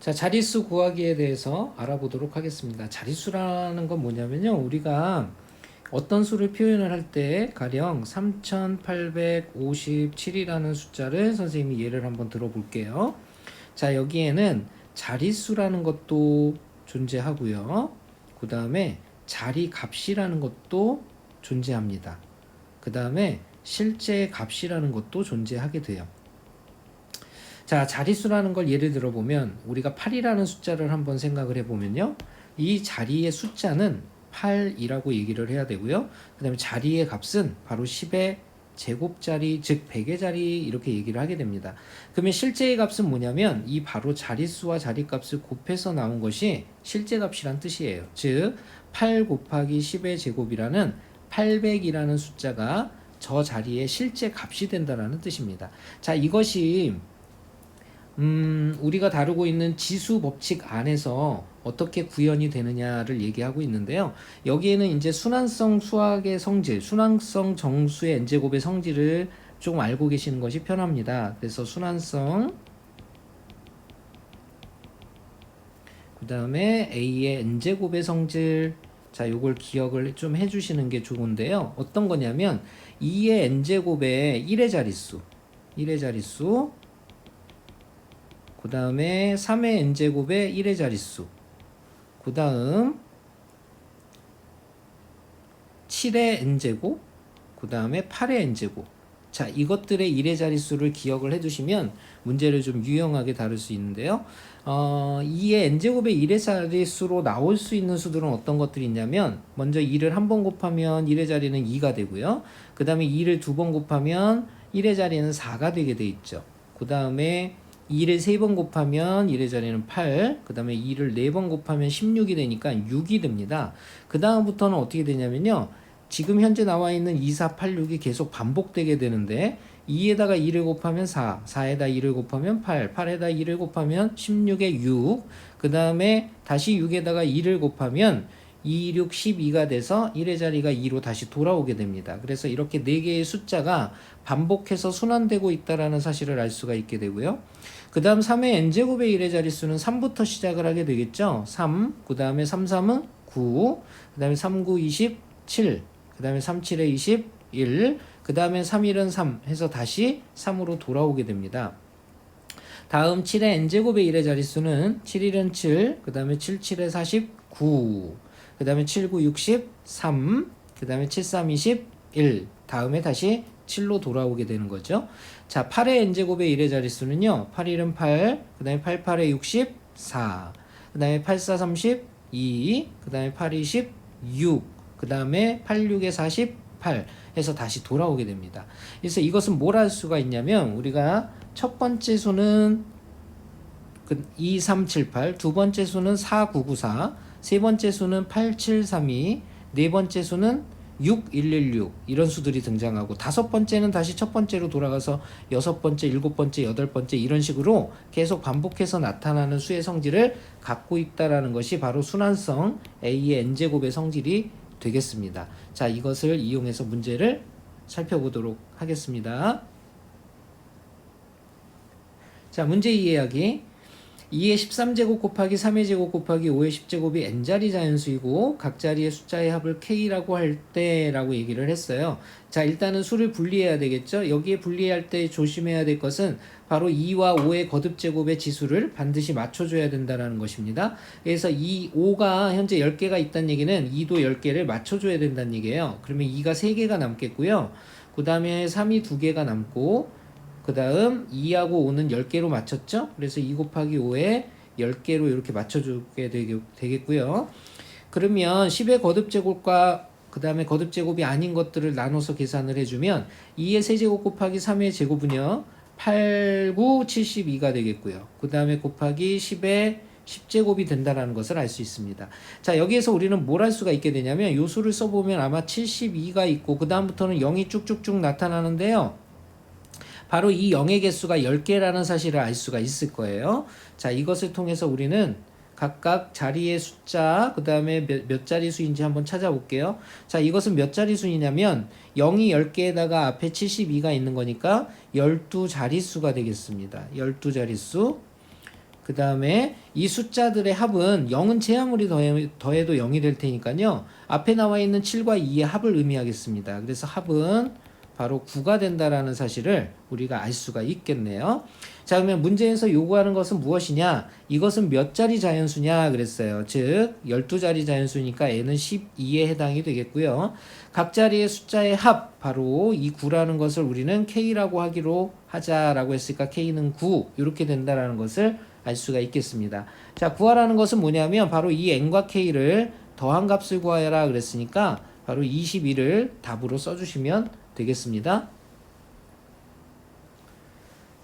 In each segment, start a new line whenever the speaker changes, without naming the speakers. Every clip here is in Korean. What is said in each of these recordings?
자, 자릿수 구하기에 대해서 알아보도록 하겠습니다. 자릿수라는 건 뭐냐면요. 우리가 어떤 수를 표현을 할 때 가령 3857이라는 숫자를 선생님이 예를 한번 들어볼게요. 자, 여기에는 자릿수라는 것도 존재하고요. 그 다음에 자리값이라는 것도 존재합니다. 그 다음에 실제 값이라는 것도 존재하게 돼요. 자, 자릿수라는 걸 예를 들어보면 우리가 8이라는 숫자를 한번 생각을 해보면요. 이 자리의 숫자는 8이라고 얘기를 해야 되고요. 그 다음에 자리의 값은 바로 10의 제곱자리, 즉 100의 자리 이렇게 얘기를 하게 됩니다. 그러면 실제의 값은 뭐냐면 이 바로 자릿수와 자리값을 곱해서 나온 것이 실제 값이란 뜻이에요. 즉 8 곱하기 10의 제곱이라는 800이라는 숫자가 저 자리의 실제 값이 된다는 뜻입니다. 자, 이것이 우리가 다루고 있는 지수 법칙 안에서 어떻게 구현이 되느냐를 얘기하고 있는데요. 여기에는 이제 순환성 수학의 성질, 순환성 정수의 n제곱의 성질을 조금 알고 계시는 것이 편합니다. 그래서 순환성, 그 다음에 a의 n제곱의 성질, 자, 요걸 기억을 좀 해주시는 게 좋은데요. 어떤 거냐면 2의 n제곱의 1의 자릿수, 그 다음에 3의 n제곱의 1의 자릿수, 그 다음 7의 n제곱, 그 다음에 8의 n제곱. 자, 이것들의 1의 자릿수를 기억을 해두시면 문제를 좀 유용하게 다룰 수 있는데요. 2의 n제곱의 1의 자릿수로 나올 수 있는 수들은 어떤 것들이 있냐면, 먼저 2를 한 번 곱하면 1의 자리는 2가 되고요. 그 다음에 2를 두 번 곱하면 1의 자리는 4가 되게 돼 있죠. 그 다음에 2를 3번 곱하면 1의 자리는 8, 그 다음에 2를 4번 곱하면 16이 되니까 6이 됩니다. 그 다음부터는 어떻게 되냐면요. 지금 현재 나와 있는 2, 4, 8, 6이 계속 반복되게 되는데 2에다가 2를 곱하면 4, 4에다 2를 곱하면 8, 8에다 2를 곱하면 16에 6, 그 다음에 다시 6에다가 2를 곱하면 2, 6, 12가 돼서 1의 자리가 2로 다시 돌아오게 됩니다. 그래서 이렇게 4개의 숫자가 반복해서 순환되고 있다는 사실을 알 수가 있게 되고요. 그 다음 3의 n제곱의 1의 자릿수는 3부터 시작을 하게 되겠죠. 3, 그 다음에 3, 3은 9, 그 다음에 3, 9, 27, 그 다음에 3, 7에 21, 그 다음에 3, 1은 3 해서 다시 3으로 돌아오게 됩니다. 다음 7의 n제곱의 1의 자릿수는 7, 1은 7, 그 다음에 7, 7에 49, 그 다음에 7, 9, 63, 그 다음에 7, 3, 21, 다음에 다시 7로 돌아오게 되는 거죠. 자, 8의 n제곱의 1의 자릿수는요. 8, 1은 8, 그 다음에 8, 8에 64, 그 다음에 8, 4, 32, 그 다음에 8, 26, 그 다음에 8, 6에 48 해서 다시 돌아오게 됩니다. 그래서 이것은 뭘 할 수가 있냐면 우리가 첫 번째 수는 2, 3, 7, 8, 두 번째 수는 4, 9, 9, 4, 세 번째 수는 8, 7, 3, 2, 네 번째 수는 6, 1, 1, 6 이런 수들이 등장하고 다섯 번째는 다시 첫 번째로 돌아가서 여섯 번째, 일곱 번째, 여덟 번째 이런 식으로 계속 반복해서 나타나는 수의 성질을 갖고 있다라는 것이 바로 순환성 A의 n제곱의 성질이 되겠습니다. 자, 이것을 이용해서 문제를 살펴보도록 하겠습니다. 자, 문제 이해하기. 2의 13제곱 곱하기 3의 제곱 곱하기 5의 10제곱이 n자리 자연수이고 각 자리의 숫자의 합을 k라고 할 때라고 얘기를 했어요. 자, 일단은 수를 분리해야 되겠죠. 여기에 분리할 때 조심해야 될 것은 바로 2와 5의 거듭제곱의 지수를 반드시 맞춰줘야 된다는 것입니다. 그래서 5가 현재 10개가 있다는 얘기는 2도 10개를 맞춰줘야 된다는 얘기예요. 그러면 2가 3개가 남겠고요. 그 다음에 3이 2개가 남고 그 다음 2하고 5는 10개로 맞췄죠. 그래서 2 곱하기 5에 10개로 이렇게 맞춰주게 되겠고요. 그러면 10의 거듭제곱과 그 다음에 거듭제곱이 아닌 것들을 나눠서 계산을 해주면 2의 세제곱 곱하기 3의 제곱은요 8, 9, 72가 되겠고요. 그 다음에 곱하기 10의 10제곱이 된다는 것을 알 수 있습니다. 자, 여기에서 우리는 뭘 할 수가 있게 되냐면 요 수를 써보면 아마 72가 있고 그 다음부터는 0이 쭉쭉쭉 나타나는데요. 바로 이 0의 개수가 10개라는 사실을 알 수가 있을 거예요. 자, 이것을 통해서 우리는 각각 자리의 숫자, 그 다음에 몇 자리 수인지 한번 찾아볼게요. 자, 이것은 몇 자리 수이냐면 0이 10개에다가 앞에 72가 있는 거니까 12자릿수가 되겠습니다. 12자릿수. 그 다음에 이 숫자들의 합은 0은 제 아무리 더해도 0이 될 테니까요. 앞에 나와 있는 7과 2의 합을 의미하겠습니다. 그래서 합은 바로 9가 된다라는 사실을 우리가 알 수가 있겠네요. 자, 그러면 문제에서 요구하는 것은 무엇이냐? 이것은 몇 자리 자연수냐 그랬어요. 즉 12자리 자연수니까 n은 12에 해당이 되겠고요. 각 자리의 숫자의 합, 바로 이 9라는 것을 우리는 k라고 하기로 하자라고 했으니까 k는 9 이렇게 된다라는 것을 알 수가 있겠습니다. 자, 구하라는 것은 뭐냐면 바로 이 n과 k를 더한 값을 구하라 그랬으니까 바로 21을 답으로 써주시면 되겠습니다.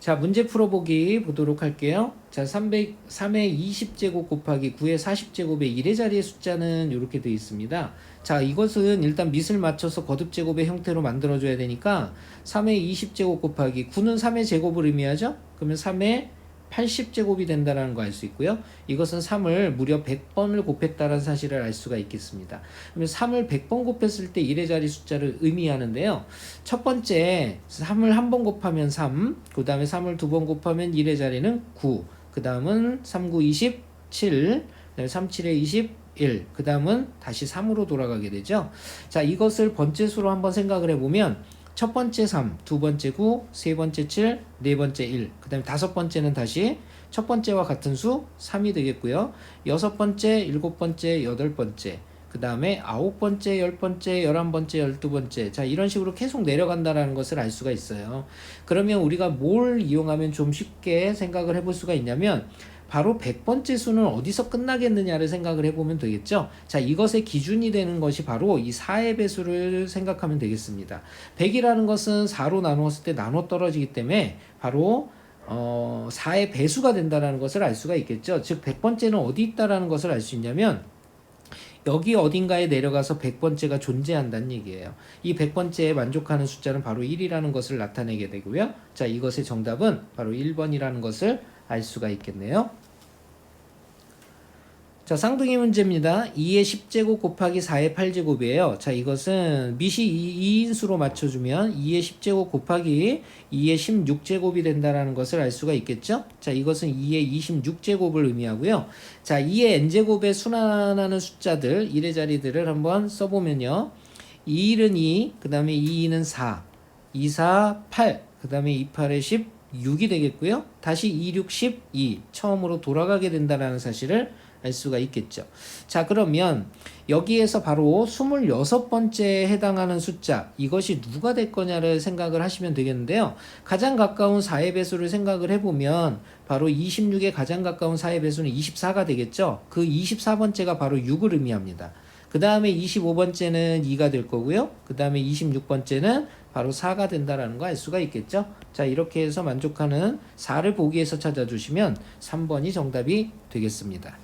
자, 문제 풀어보기 보도록 할게요. 자, 3의 20제곱 곱하기 9의 40제곱의 1의 자리의 숫자는 이렇게 되어 있습니다. 자, 이것은 일단 밑을 맞춰서 거듭제곱의 형태로 만들어줘야 되니까 3의 20제곱 곱하기 9는 3의 제곱을 의미하죠? 그러면 3의 80제곱이 된다는 거 알 수 있고요. 이것은 3을 무려 100번을 곱했다는 사실을 알 수가 있겠습니다. 그러면 3을 100번 곱했을 때 1의 자리 숫자를 의미하는데요. 첫 번째 3을 한 번 곱하면 3, 그 다음에 3을 두 번 곱하면 1의 자리는 9, 그 다음은 3, 9, 27, 그 다음에 3, 7에 21, 그 다음은 다시 3으로 돌아가게 되죠. 자, 이것을 번째수로 한번 생각을 해보면 첫 번째 3, 두 번째 9, 세 번째 7, 네 번째 1, 그 다음에 다섯 번째는 다시 첫 번째와 같은 수 3이 되겠고요. 여섯 번째, 일곱 번째, 여덟 번째, 그 다음에 아홉 번째, 열 번째, 11번째, 12번째. 자, 이런 식으로 계속 내려간다라는 것을 알 수가 있어요. 그러면 우리가 뭘 이용하면 좀 쉽게 생각을 해볼 수가 있냐면 바로 100번째 수는 어디서 끝나겠느냐를 생각을 해보면 되겠죠. 자, 이것의 기준이 되는 것이 바로 이 4의 배수를 생각하면 되겠습니다. 100이라는 것은 4로 나누었을 때 나눠 떨어지기 때문에 바로 4의 배수가 된다는 것을 알 수가 있겠죠. 즉 100번째는 어디 있다라는 것을 알 수 있냐면 여기 어딘가에 내려가서 100번째가 존재한다는 얘기예요. 이 100번째에 만족하는 숫자는 바로 1이라는 것을 나타내게 되고요. 자, 이것의 정답은 바로 1번이라는 것을 알 수가 있겠네요. 자, 쌍둥이 문제입니다. 2의 10제곱 곱하기 4의 8제곱이에요. 자, 이것은 밑이 2인수로 맞춰주면 2의 10제곱 곱하기 2의 16제곱이 된다는 것을 알 수가 있겠죠? 자, 이것은 2의 26제곱을 의미하고요. 자, 2의 n제곱에 순환하는 숫자들, 1의 자리들을 한번 써보면요. 2, 1은 2, 그 다음에 2, 2는 4, 2, 4, 8, 그 다음에 2, 8에 16이 되겠고요. 다시 2, 6, 12, 처음으로 돌아가게 된다는 사실을 알 수가 있겠죠. 자, 그러면 여기에서 바로 26번째에 해당하는 숫자, 이것이 누가 될 거냐를 생각을 하시면 되겠는데요. 가장 가까운 4의 배수를 생각을 해보면 바로 26에 가장 가까운 4의 배수는 24가 되겠죠. 그 24번째가 바로 6을 의미합니다. 그 다음에 25번째는 2가 될 거고요. 그 다음에 26번째는 바로 4가 된다라는 거 알 수가 있겠죠. 자, 이렇게 해서 만족하는 4를 보기에서 찾아주시면 3번이 정답이 되겠습니다.